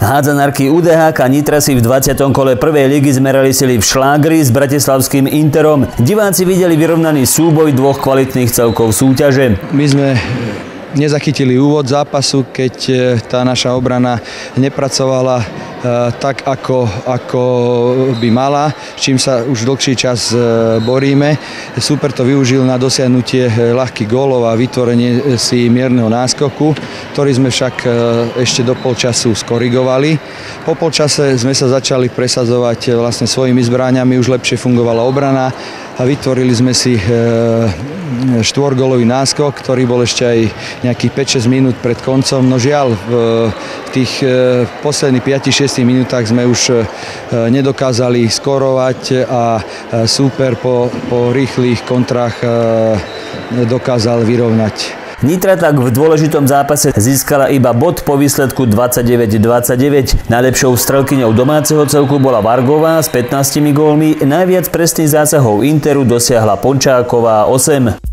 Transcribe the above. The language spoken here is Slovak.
Hádzanárky UDH Nitra si v 20. kole prvej ligy zmerali sily v šlágri s bratislavským Interom. Diváci videli vyrovnaný súboj dvoch kvalitných celkov súťaže. My sme nezachytili úvod zápasu, keď tá naša obrana nepracovala tak, ako by mala, s čím sa už dlhší čas boríme. Super to využil na dosiahnutie ľahkých gólov a vytvorenie si mierneho náskoku, ktorý sme však ešte do polčasu skorigovali. Po polčase sme sa začali presadzovať vlastne svojimi zbráňami, už lepšie fungovala obrana a vytvorili sme si štvorgólový náskok, ktorý bol ešte aj nejakých 5-6 minút pred koncom. No žiaľ, v tých posledných 5-6 minútach sme už nedokázali skorovať a Super po rýchlych kontrách dokázal vyrovnať. Nitra tak v dôležitom zápase získala iba bod po výsledku 29-29. Najlepšou strelkyňou domáceho celku bola Vargová s 15 gólmi, najviac presných zásahov Interu dosiahla Pončáková 8.